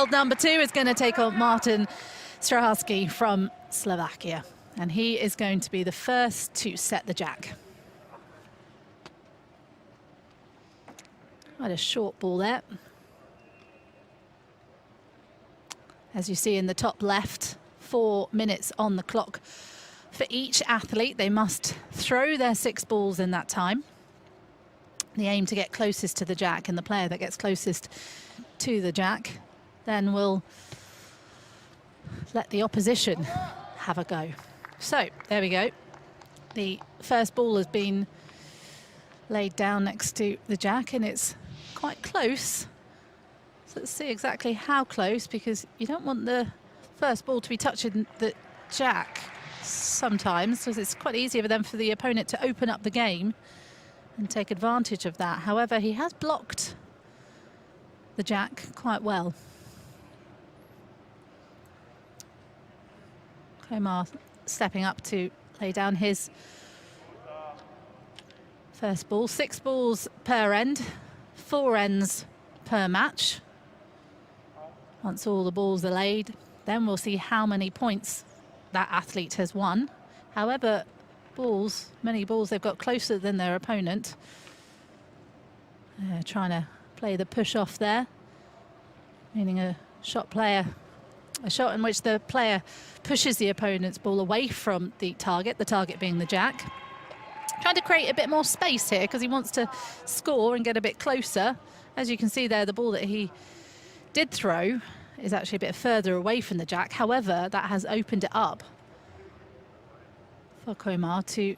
world number 2 is going to take on Martin Strehársky from Slovakia. And he is going to be the first to set the jack. Quite a short ball there. As you see in the top left, 4 minutes on the clock for each athlete. They must throw their 6 balls in that time. The aim to get closest to the jack, and the player that gets closest to the jack then will let the opposition have a go. So there we go. The first ball has been laid down next to the jack, and it's quite close. So let's see exactly how close, because you don't want the first ball to be touching the jack sometimes, because it's quite easy for the opponent to open up the game and take advantage of that. However, he has blocked the jack quite well. Komar stepping up to lay down his first ball. 6 balls per end, 4 ends per match. Once all the balls are laid, then we'll see how many points that athlete has won. However, many balls they've got closer than their opponent. Trying to play the push off there, meaning a shot in which the player pushes the opponent's ball away from the target being the jack. Trying to create a bit more space here because he wants to score and get a bit closer. As you can see there, the ball that he did throw is actually a bit further away from the jack. However, that has opened it up for Komar to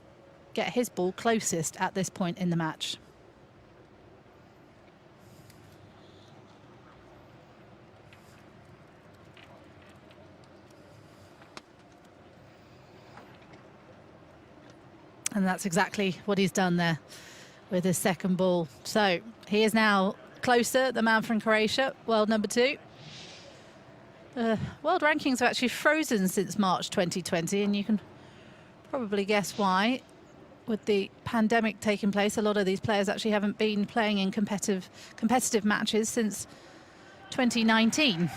get his ball closest at this point in the match. And that's exactly what he's done there with his second ball. So he is now closer, the man from Croatia, world number 2. World rankings have actually frozen since March 2020, and you can probably guess why. With the pandemic taking place, a lot of these players actually haven't been playing in competitive matches since 2019.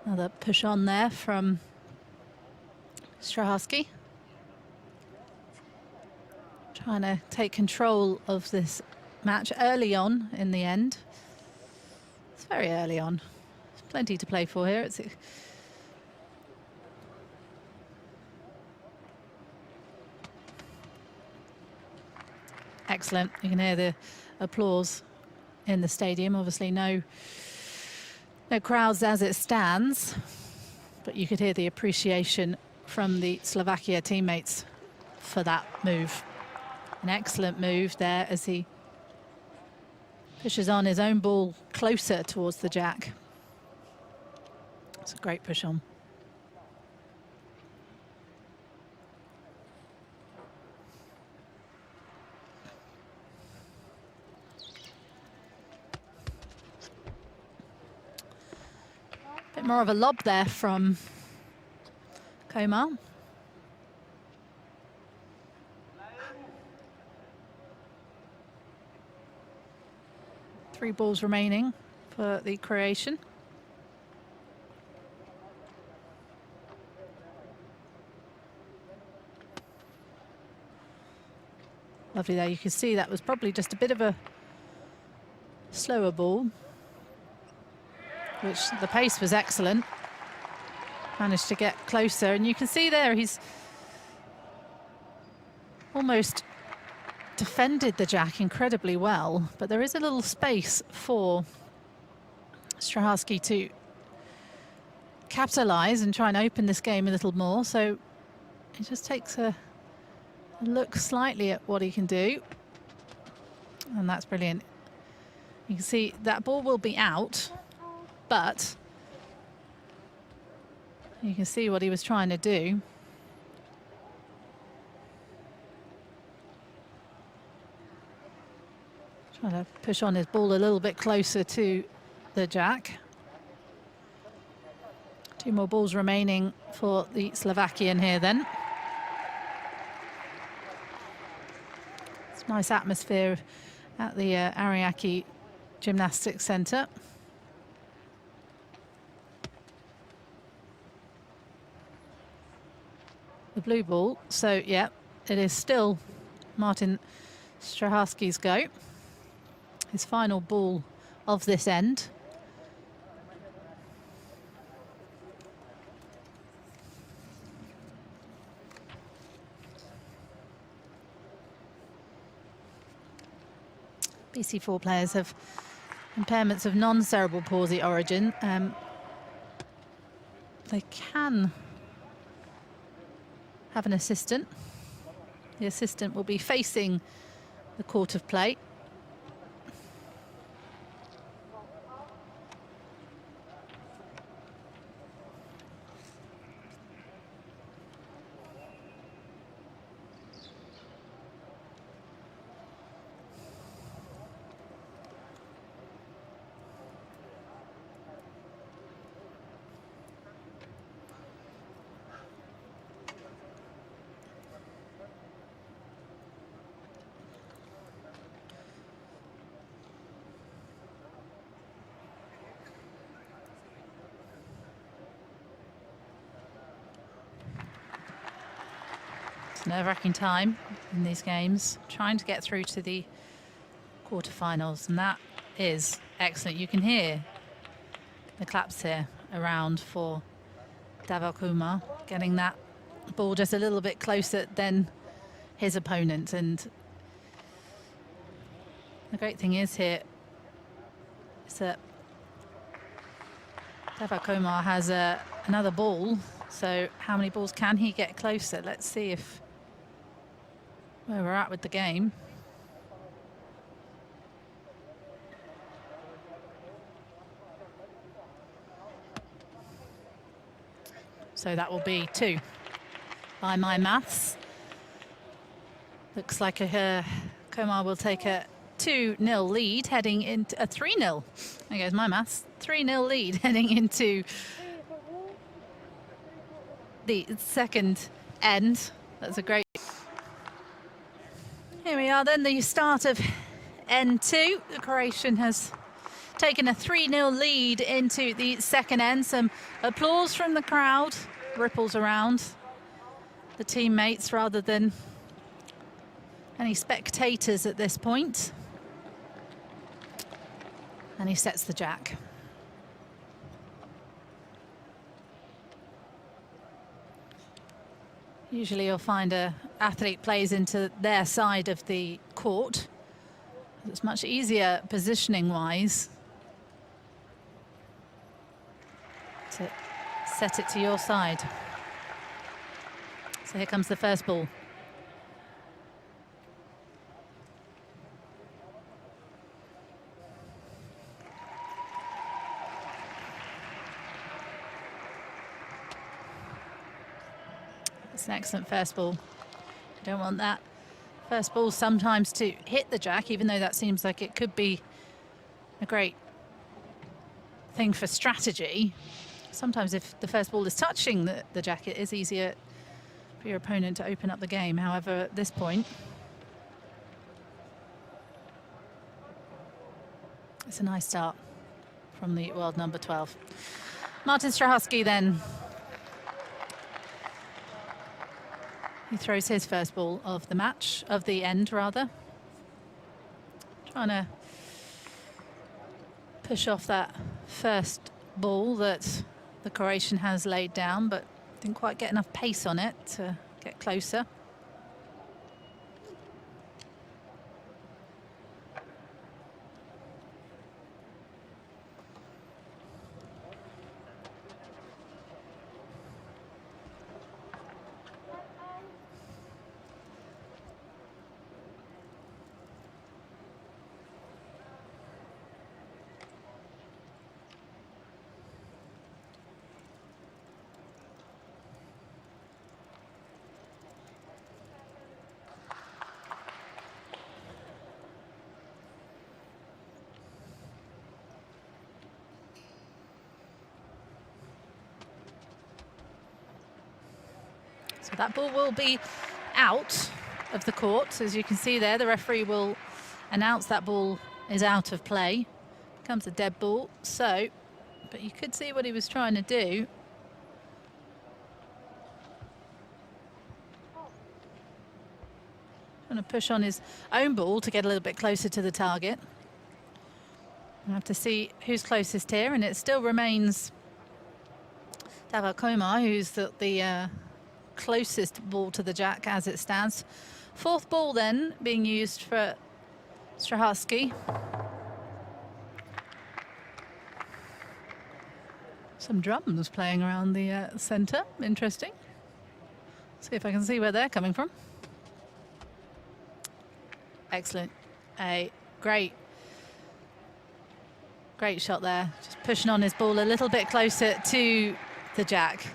Another push on there from Strehársky. Trying to take control of this match early on in the end. It's very early on. There's plenty to play for here. Excellent. You can hear the applause in the stadium. Obviously no crowds as it stands, but you could hear the appreciation from the Slovakia teammates for that move. An excellent move there as he pushes on his own ball closer towards the jack. It's a great push on. Bit more of a lob there from Komar. Three balls remaining for the Croatian. Lovely there. You can see that was probably just a bit of a slower ball, which the pace was excellent. Managed to get closer, and you can see there he's almost defended the jack incredibly well, but there is a little space for Strehársky to capitalise and try and open this game a little more. So he just takes a look slightly at what he can do, and that's brilliant. You can see that ball will be out, but you can see what he was trying to do. Trying to push on his ball a little bit closer to the jack. 2 more balls remaining for the Slovakian here then. It's a nice atmosphere at the Ariake Gymnastics Centre. The blue ball, so yeah, it is still Martin Strehársky's go. His final ball of this end. BC4 players have impairments of non-cerebral palsy origin. They can have an assistant. The assistant will be facing the court of play. Nerve-wracking time in these games, trying to get through to the quarterfinals, and that is excellent. You can hear the claps here around for Davor Komar, getting that ball just a little bit closer than his opponent. And the great thing is here is that Davor Komar has another ball, so how many balls can he get closer? Let's see if where we're at with the game. So that will be 2 by my maths. Looks like Komar will take a 2-0 lead heading into a 3-0. There goes my maths. 3-0 lead heading into the second end. That's a great. Here we are then, the start of N2. The Croatian has taken a 3-0 lead into the second end. Some applause from the crowd, ripples around the teammates rather than any spectators at this point. And he sets the jack. Usually you'll find an athlete plays into their side of the court. It's much easier positioning-wise to set it to your side. So here comes the first ball. It's an excellent first ball. You don't want that first ball sometimes to hit the jack, even though that seems like it could be a great thing for strategy. Sometimes if the first ball is touching the jack, it is easier for your opponent to open up the game. However, at this point, it's a nice start from the world number 12. Martin Strehársky then. He throws his first ball of the match, of the end rather. Trying to push off that first ball that the Croatian has laid down, but didn't quite get enough pace on it to get closer. So that ball will be out of the court. As you can see there, the referee will announce that ball is out of play. Comes a dead ball. So, but you could see what he was trying to do. Trying to push on his own ball to get a little bit closer to the target. We'll have to see who's closest here, and it still remains Davor Komar, who's the closest ball to the jack as it stands. Fourth ball then being used for Strehársky. Some drums playing around the centre. Interesting. See if I can see where they're coming from. Excellent. A great shot there. Just pushing on his ball a little bit closer to the jack.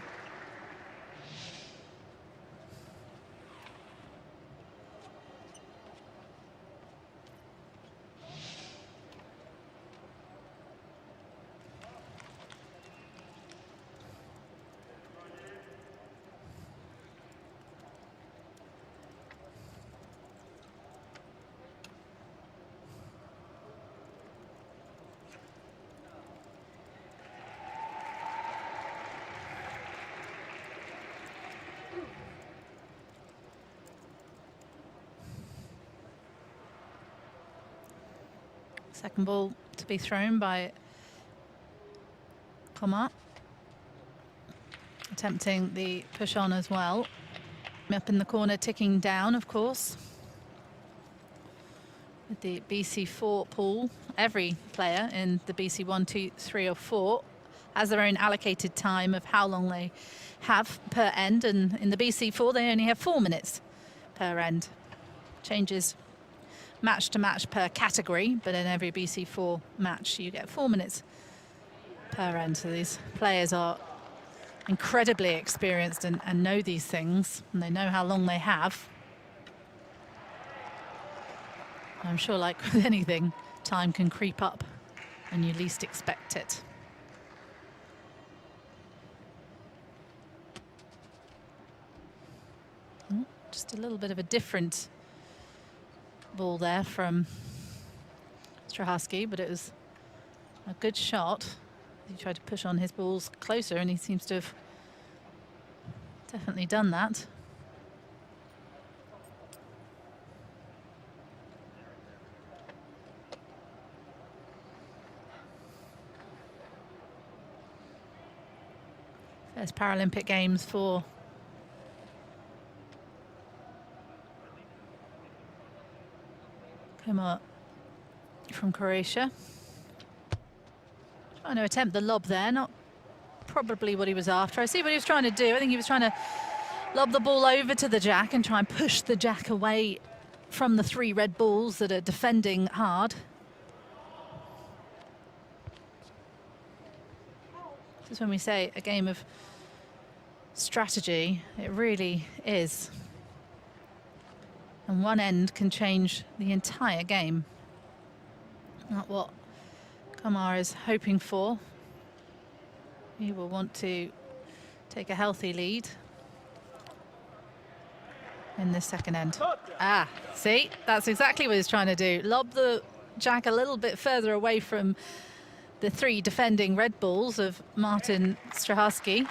Second ball to be thrown by Komar. Attempting the push on as well. Up in the corner, ticking down, of course. With the BC4 pool, every player in the BC 1, 2, 3 or 4 has their own allocated time of how long they have per end, and in the BC4 they only have 4 minutes per end. Changes match to match per category, but in every BC4 match you get 4 minutes per end. So these players are incredibly experienced and know these things, and they know how long they have. I'm sure, like with anything, time can creep up when you least expect it. Just a little bit of a different ball there from Strehársky, but it was a good shot. He tried to push on his balls closer, and he seems to have definitely done that. First Paralympic Games for Komar from Croatia. Trying to attempt the lob there, not probably what he was after. I see what he was trying to do. I think he was trying to lob the ball over to the jack and try and push the jack away from the 3 red balls that are defending hard. This is when we say a game of strategy. It really is. And one end can change the entire game. Not what Komar is hoping for. He will want to take a healthy lead in this second end. Ah, see, that's exactly what he's trying to do. Lob the jack a little bit further away from the 3 defending red balls of Martin Strehársky.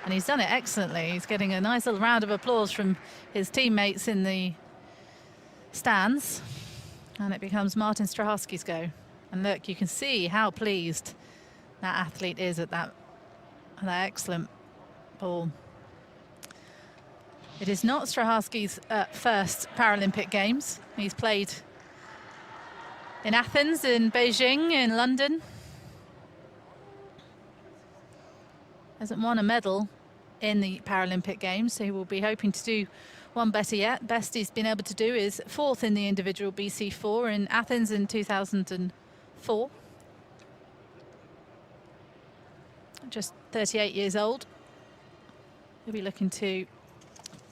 And he's done it excellently. He's getting a nice little round of applause from his teammates in the stands. And it becomes Martin Strehársky's go. And look, you can see how pleased that athlete is at that excellent ball. It is not Strehársky's first Paralympic Games. He's played in Athens, in Beijing, in London. Hasn't won a medal in the Paralympic Games, so he will be hoping to do one better yet. Best he's been able to do is 4th in the individual BC4 in Athens in 2004. Just 38 years old. He'll be looking to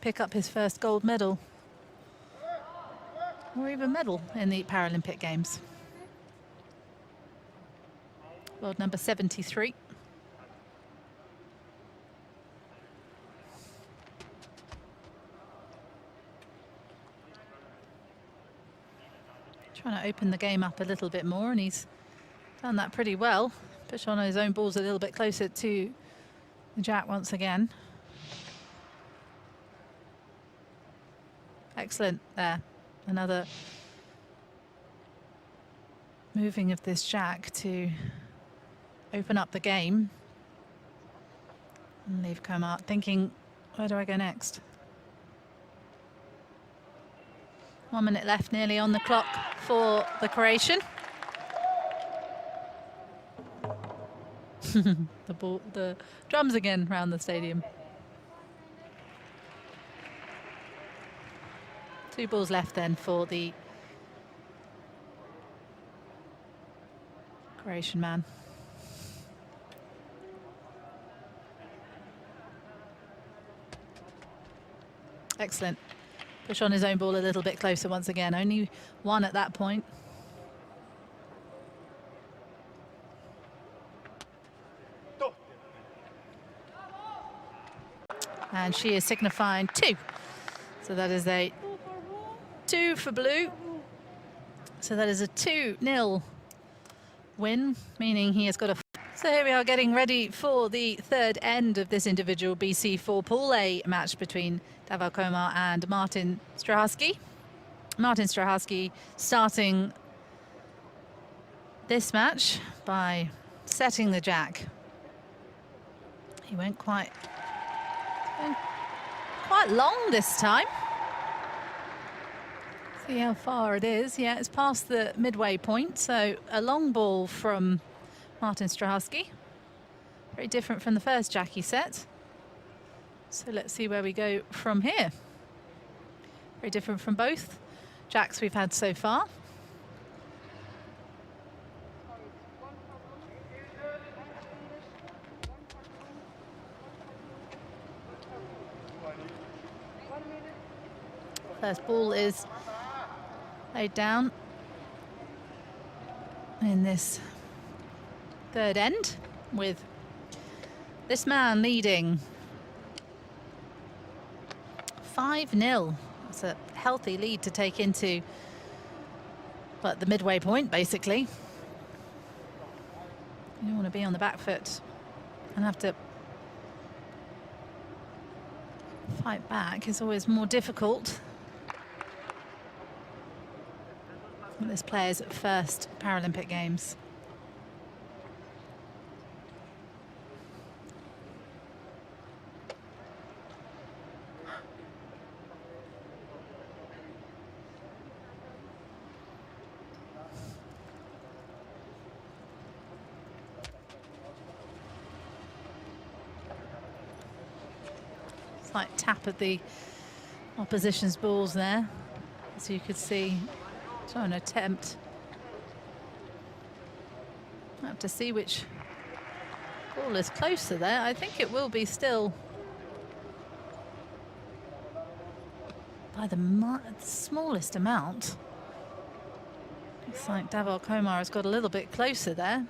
pick up his first gold medal, or even medal in the Paralympic Games. World number 73. trying to open the game up a little bit more, and he's done that pretty well. Push on his own balls a little bit closer to the jack once again. Excellent there. Another moving of this jack to open up the game. And leave Komar thinking, where do I go next? 1 minute left, nearly on the clock for the Croatian. The drums again round the stadium. 2 balls left then for the Croatian man. Excellent. Push on his own ball a little bit closer once again. Only 1 at that point. And she is signifying 2. So that is a 2 for blue. So that is a 2-0 win, meaning he has got a... So here we are getting ready for the third end of this individual BC4 Pool A match between Davor Komar and Martin Strehársky. Martin Strehársky starting this match by setting the jack. He went quite long this time. See how far it is. Yeah, it's past the midway point, so a long ball from Martin Strehársky. Very different from the first jack he set. So let's see where we go from here. Very different from both jacks we've had so far. First ball is laid down in this third end, with this man leading 5-0. It's a healthy lead to take into, but the midway point, basically. You don't want to be on the back foot and have to fight back. It's always more difficult. This player's first Paralympic Games. Slight tap at the opposition's balls there, as you could see. So an attempt. I have to see which ball is closer there. I think it will be still by the smallest amount. Looks like Davor Komar has got a little bit closer there.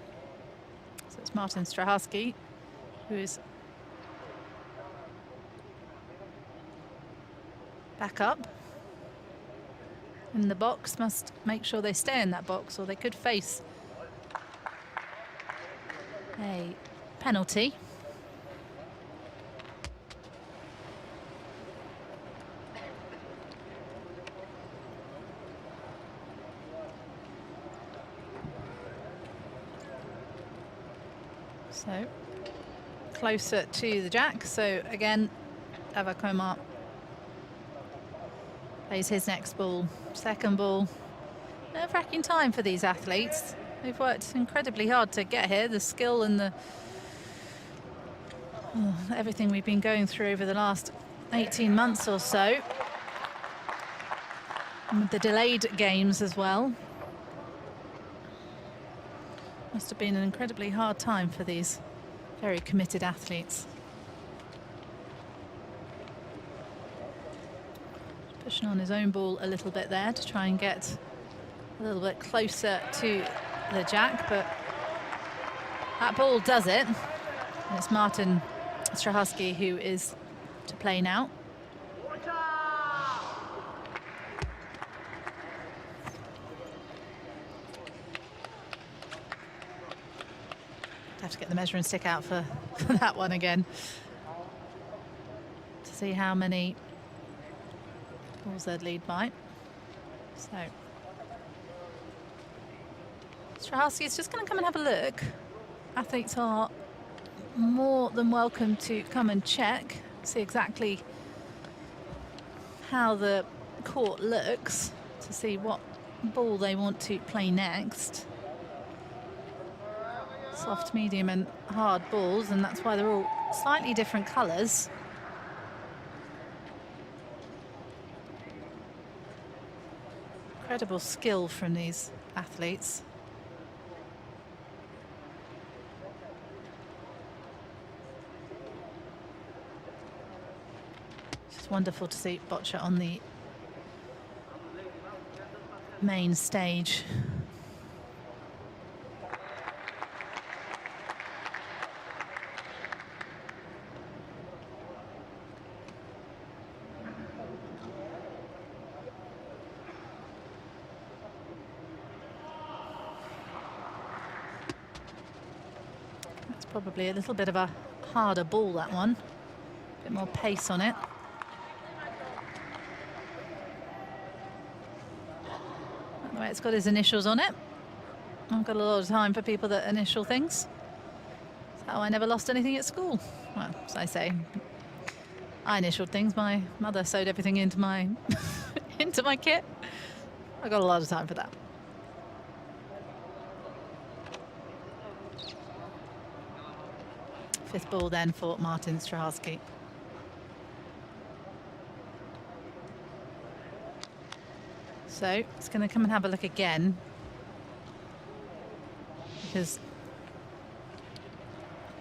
So it's Martin Strehársky who is back up in the box. Must make sure they stay in that box, or they could face a penalty. So closer to the jack. So again, Davor Komar plays his next ball. Second ball. Nerve-wracking time for these athletes. They've worked incredibly hard to get here. The skill and the everything we've been going through over the last 18 months or so. And with the delayed games as well. Must have been an incredibly hard time for these very committed athletes. Pushing on his own ball a little bit there to try and get a little bit closer to the jack, but that ball does it. And it's Martin Strehársky who is to play now. to get the measuring stick out for that one again to see how many balls they'd lead by. So Strehársky is just going to come and have a look. Athletes are more than welcome to come and check, see exactly how the court looks, to see what ball they want to play next. Soft, medium and hard balls, and that's why they're all slightly different colours. Incredible skill from these athletes. It's wonderful to see Boccia on the main stage. That's probably a little bit of a harder ball, that one. A bit more pace on it. It's got his initials on it. I've got a lot of time for people that initial things. That's how I never lost anything at school. Well, as I say, I initialed things. My mother sewed everything into my into my kit. I got a lot of time for that. Fifth ball then for Martin Strehársky. So it's going to come and have a look again, because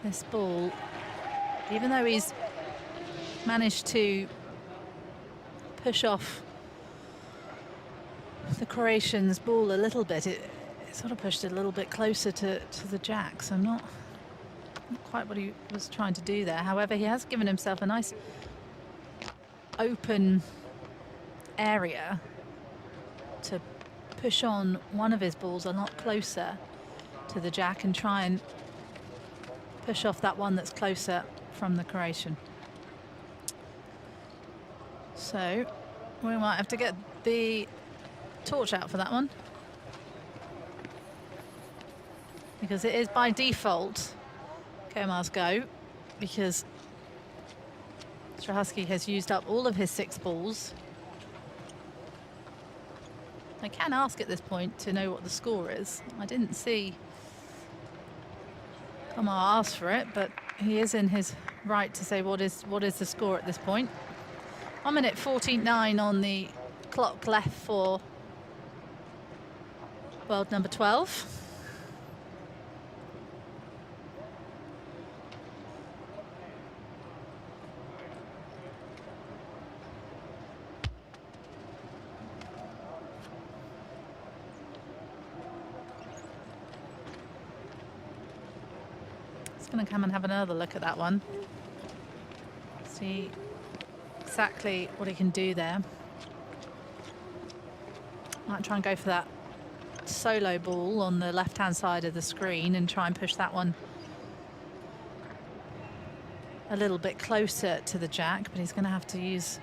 this ball, even though he's managed to push off the Croatian's ball a little bit, it sort of pushed it a little bit closer to the jack, so not quite what he was trying to do there. However, he has given himself a nice open area to push on one of his balls a lot closer to the jack and try and push off that one that's closer from the Croatian. So we might have to get the torch out for that one, because it is by default Komar's go, because Strehársky has used up all of his 6 balls. I can ask at this point to know what the score is. I didn't see Komar ask for it, but he is in his right to say what is the score at this point. 1 minute 14.9 on the clock left for world number 12. Going to come and have another look at that one, see exactly what he can do there. Might try and go for that solo ball on the left hand side of the screen and try and push that one a little bit closer to the jack, but he's going to have to use,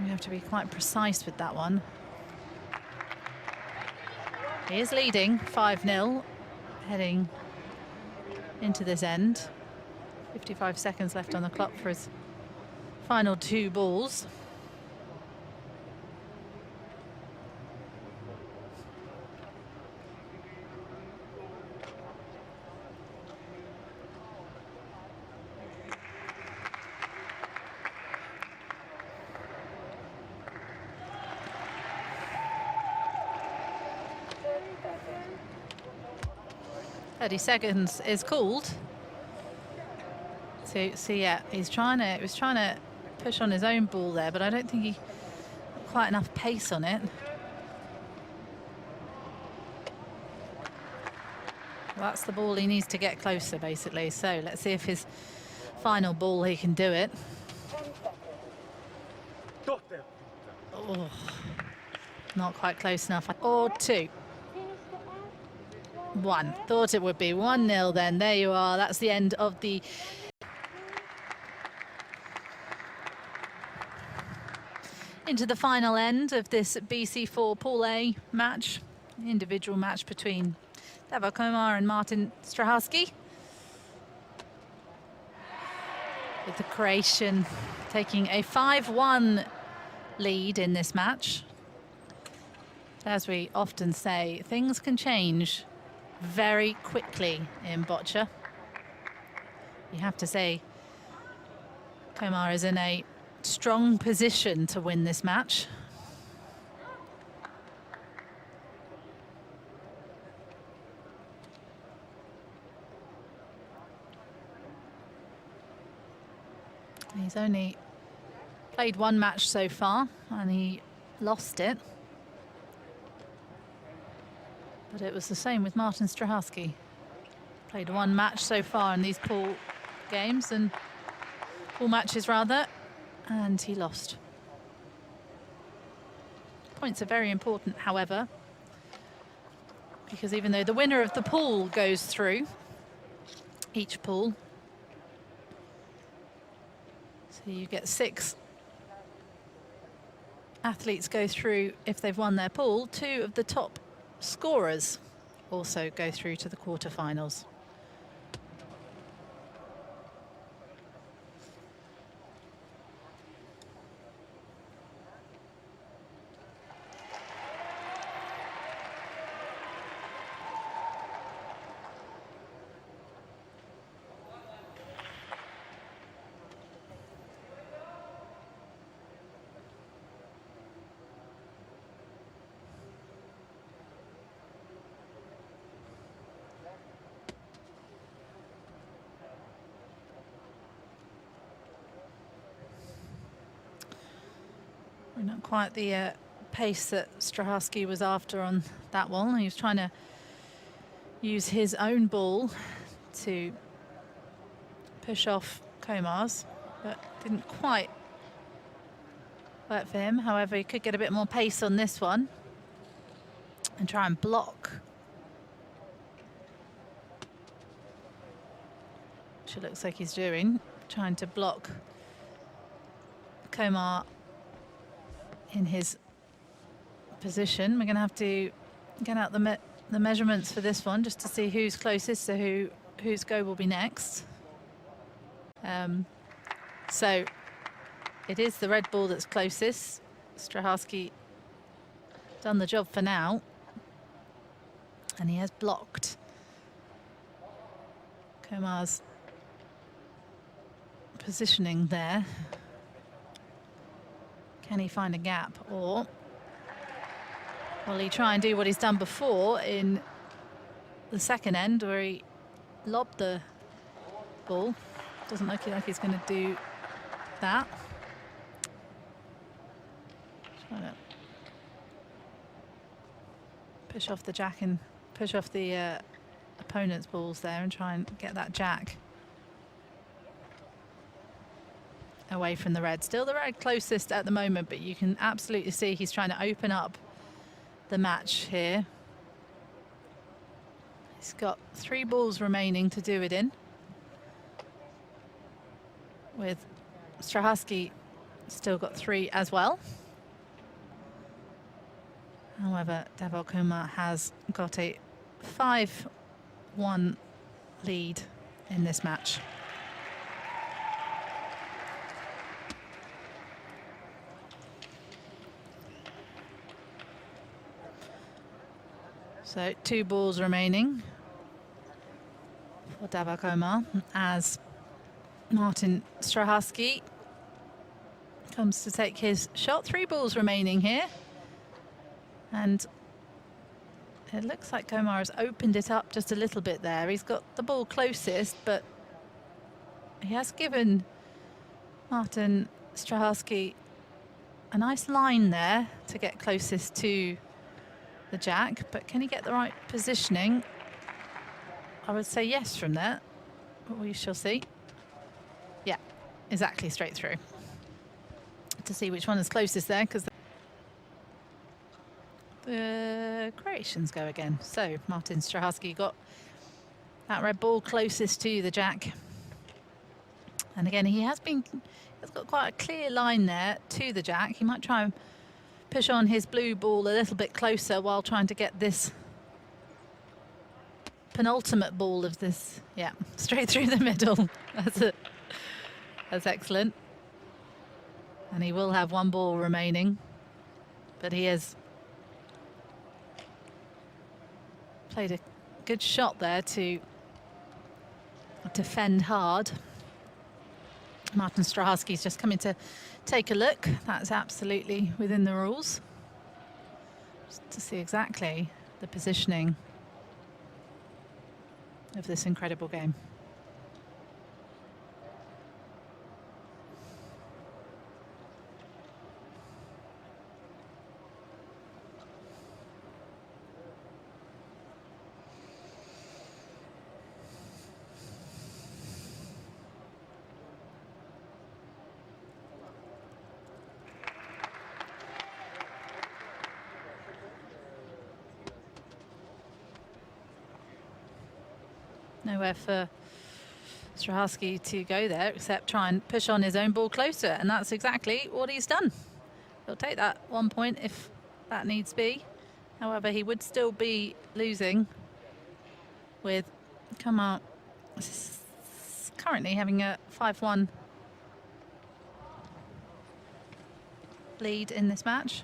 you have to be quite precise with that one. He is leading 5-0 heading into this end. 55 seconds left on the clock for his final 2 balls. Seconds is called. So yeah, he was trying to push on his own ball there, but I don't think he got quite enough pace on it. Well, that's the ball he needs to get closer, basically. So let's see if his final ball he can do it. Oh, not quite close enough. Or 2. 1. Thought it would be 1-0 then. There you are. That's the end of the into the final end of this BC4 Pool A match, individual match between Davor Komar and Martin Strehársky, with the Croatian taking a 5-1 lead in this match. As we often say, things can change very quickly in boccia. You have to say Komar is in a strong position to win this match. He's only played one match so far and he lost it. But it was the same with Martin Strehársky. Played one match so far in these pool games, and pool matches rather, and he lost. Points are very important, however, because even though the winner of the pool goes through, each pool, so you get 6 athletes go through if they've won their pool. 2 of the top scorers also go through to the quarterfinals. Not quite the pace that Strehársky was after on that one. He was trying to use his own ball to push off Komar's, but didn't quite work for him. However, he could get a bit more pace on this one and try and block, which it looks like he's doing, trying to block Komar in his position. We're going to have to get out the measurements for this one just to see who's closest to whose go will be next. So it is the red ball that's closest. Strehársky done the job for now, and he has blocked Komar's positioning there. Can he find a gap, or will he try and do what he's done before in the second end, where he lobbed the ball? Doesn't look like he's going to do that. Trying to push off the jack and push off the opponent's balls there and try and get that jack away from the red. Still the red closest at the moment, but you can absolutely see he's trying to open up the match here. He's got 3 balls remaining to do it in, with Strehársky still got 3 as well. However, Davor Komar has got a 5-1 lead in this match. So 2 balls remaining for Davor Komar as Martin Strehársky comes to take his shot. 3 balls remaining here, and it looks like Komar has opened it up just a little bit there. He's got the ball closest, but he has given Martin Strehársky a nice line there to get closest to the jack, but can he get the right positioning? I would say yes from there, but we shall see. Yeah, exactly straight through. To see which one is closest there, because the Croatians go again. So Martin Strehársky got that red ball closest to the jack. And again, he's got quite a clear line there to the jack. He might try and push on his blue ball a little bit closer while trying to get this penultimate ball of this, yeah, straight through the middle. That's excellent. And he will have one ball remaining, but he has played a good shot there to defend hard. Martin Strehársky's just coming to take a look. That's absolutely within the rules. Just to see exactly the positioning of this incredible game. Nowhere for Strehársky to go there except try and push on his own ball closer, and that's exactly what he's done. He'll take that 1 point if that needs be. However, he would still be losing with Komar currently having a 5-1 lead in this match.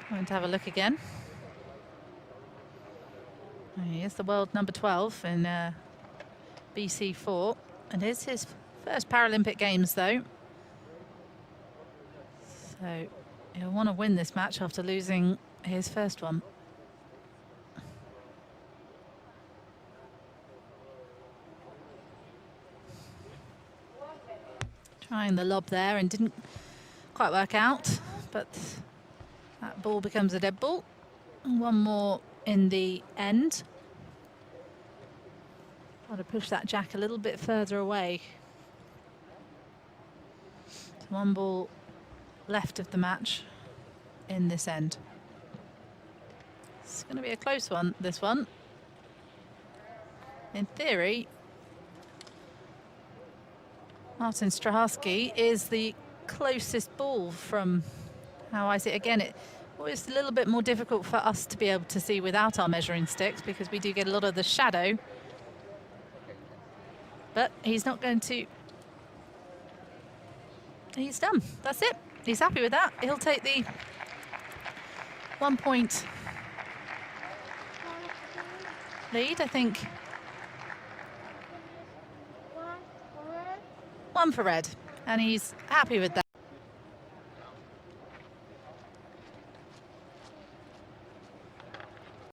Going to have a look again. He is the world number 12 in BC4, and it's his first Paralympic Games though. So he'll want to win this match after losing his first one. Trying the lob there and didn't quite work out, but that ball becomes a dead ball. One more in the end. Got to push that jack a little bit further away. So one ball left of the match in this end. It's going to be a close one, this one. In theory, Martin Strehársky is the closest ball from how I see it. Again, it's a little bit more difficult for us to be able to see without our measuring sticks because we do get a lot of the shadow. But he's not going to... He's done. That's it. He's happy with that. He'll take the 1 point lead, I think. 1 for red. And he's happy with that.